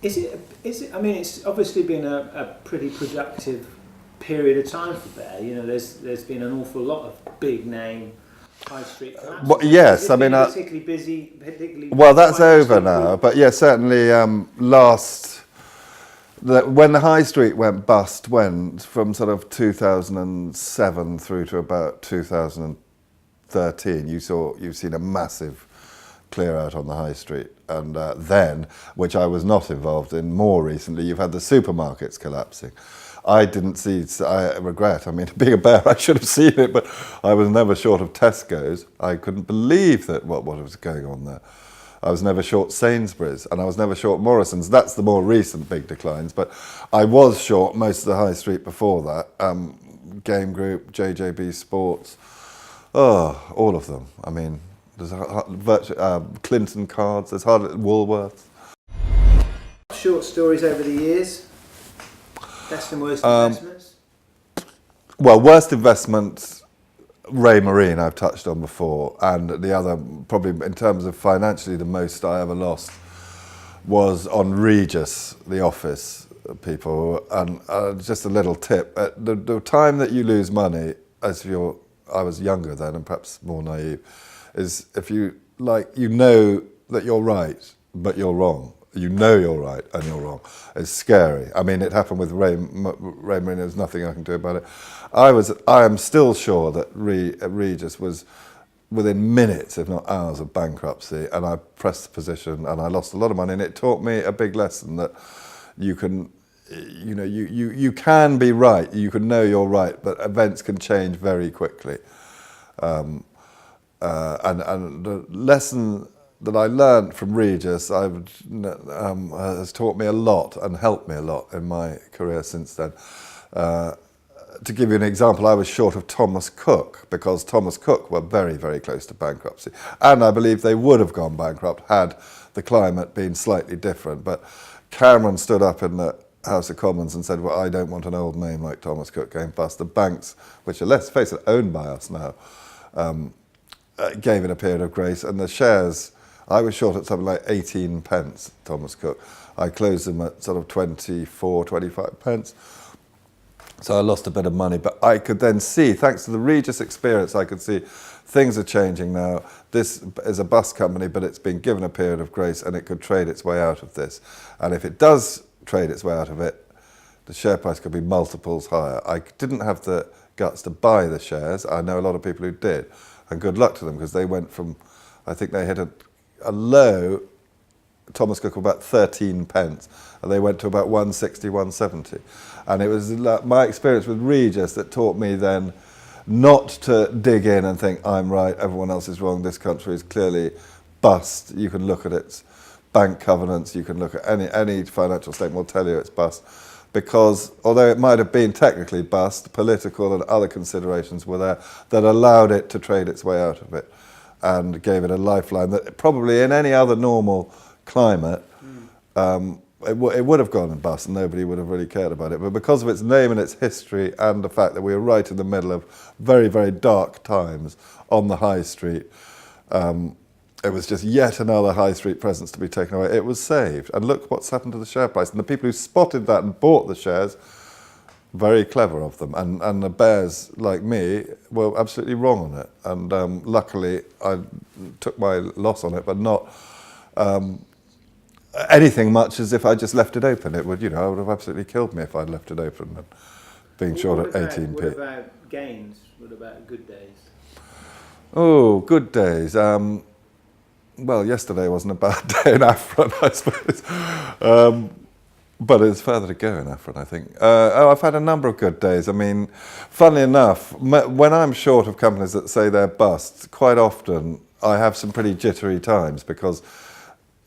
Is it? I mean, it's obviously been a pretty productive period of time for Bear. You know, there's been an awful lot of big name high street collapses. Well, yes, Has it been I mean, particularly busy, particularly. well, that's financially over now. good? But yeah, certainly when the high street went bust, from sort of 2007 through to about 2013, you've seen a massive clear out on the high street. And then, which I was not involved in more recently, you've had the supermarkets collapsing. I didn't see, I regret, I mean, being a bear, I should have seen it, but I was never short of Tesco's. I couldn't believe that what was going on there. I was never short Sainsbury's, and I was never short Morrison's. That's the more recent big declines, but I was short most of the high street before that. Game Group, JJB Sports, all of them. I mean, there's Clinton Cards, there's hardly Woolworths. Short stories over the years. Best and worst investments? Well, worst investments, Ray Marine, I've touched on before, and the other, probably in terms of financially, the most I ever lost was on Regis, the office people. And just a little tip, at the time that you lose money, I was younger then and perhaps more naive, is if you know that you're right, but you're wrong. You know you're right and you're wrong. It's scary. I mean, it happened with Ray Marine. There's nothing I can do about it. I am still sure that Regis was within minutes, if not hours, of bankruptcy, and I pressed the position and I lost a lot of money. And it taught me a big lesson that you can be right. You can know you're right, but events can change very quickly. And the lesson that I learned from Regis has taught me a lot and helped me a lot in my career since then. To give you an example, I was short of Thomas Cook because Thomas Cook were very, very close to bankruptcy. And I believe they would have gone bankrupt had the climate been slightly different. But Cameron stood up in the House of Commons and said, well, I don't want an old name like Thomas Cook going bust. The banks, which are, let's face it, owned by us now, gave it a period of grace. And the shares, I was short at something like 18 pence, Thomas Cook. I closed them at sort of 24, 25 pence. So I lost a bit of money, but I could then see, thanks to the Regis experience, I could see things are changing now. This is a bus company, but it's been given a period of grace and it could trade its way out of this. And if it does trade its way out of it, the share price could be multiples higher. I didn't have the guts to buy the shares. I know a lot of people who did, and good luck to them because they went from, I think they hit a low, Thomas Cook, about 13 pence, and they went to about 160, 170. And it was my experience with Regis that taught me then not to dig in and think, I'm right, everyone else is wrong, this country is clearly bust. You can look at its bank covenants, you can look at any financial statement will tell you it's bust. Because although it might have been technically bust, political and other considerations were there that allowed it to trade its way out of it and gave it a lifeline that probably in any other normal climate, it would have gone and bust and nobody would have really cared about it. But because of its name and its history and the fact that we were right in the middle of very, very dark times on the high street, it was just yet another high street presence to be taken away. It was saved. And look what's happened to the share price. And the people who spotted that and bought the shares, very clever of them. And the bears, like me, were absolutely wrong on it. And luckily, I took my loss on it, but not anything much as if I just left it open. It would, I would have absolutely killed me if I'd left it open and being short at 18p. What about gains? What about good days? Oh, good days. Well, yesterday wasn't a bad day in Afron, I suppose. But it's further to go in Afron, I think. I've had a number of good days. I mean, funnily enough, when I'm short of companies that say they're busts, quite often I have some pretty jittery times because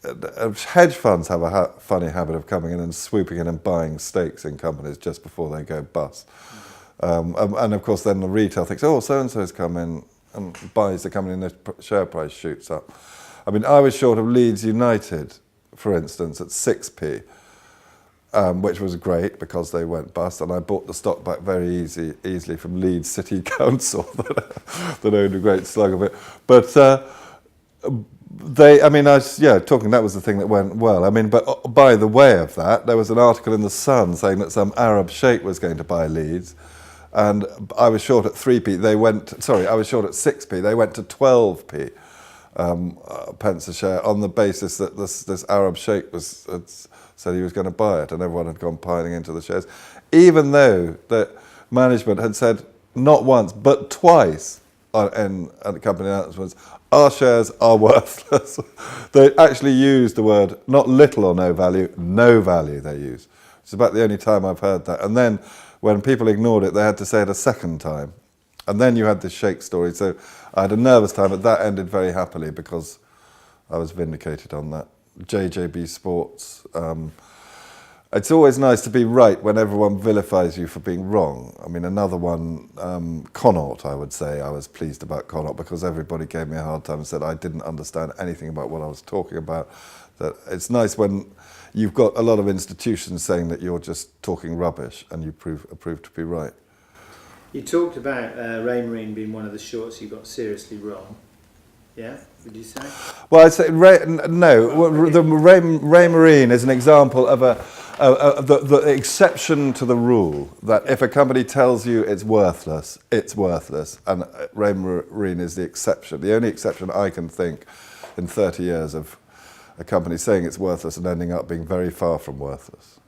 hedge funds have a funny habit of coming in and swooping in and buying stakes in companies just before they go bust. And of course then the retail thinks, oh, so-and-so's come in and buys the company and the share price shoots up. I mean, I was short of Leeds United, for instance, at 6p, which was great because they went bust, and I bought the stock back very easily from Leeds City Council that owned a great slug of it. But talking, that was the thing that went well. I mean, but by the way of that, there was an article in The Sun saying that some Arab sheikh was going to buy Leeds, and I was short at 3p. I was short at 6p. They went to 12p pence a share on the basis that this Arab sheikh had said he was going to buy it, and everyone had gone piling into the shares, even though the management had said not once but twice at the company announcements, our shares are worthless. They actually used the word not little or no value they used. It's about the only time I've heard that. And then when people ignored it, they had to say it a second time. And then you had this sheikh story. So I had a nervous time, but that ended very happily because I was vindicated on that. JJB Sports. It's always nice to be right when everyone vilifies you for being wrong. I mean, another one, Connaught, I would say. I was pleased about Connaught because everybody gave me a hard time and said I didn't understand anything about what I was talking about. That it's nice when you've got a lot of institutions saying that you're just talking rubbish and you prove to be right. You talked about Ray Marine being one of the shorts you got seriously wrong. Yeah, would you say? Well, I'd say the Ray Marine is an example of the exception to the rule that if a company tells you it's worthless, and Ray Marine is the exception. The only exception I can think in 30 years of a company saying it's worthless and ending up being very far from worthless.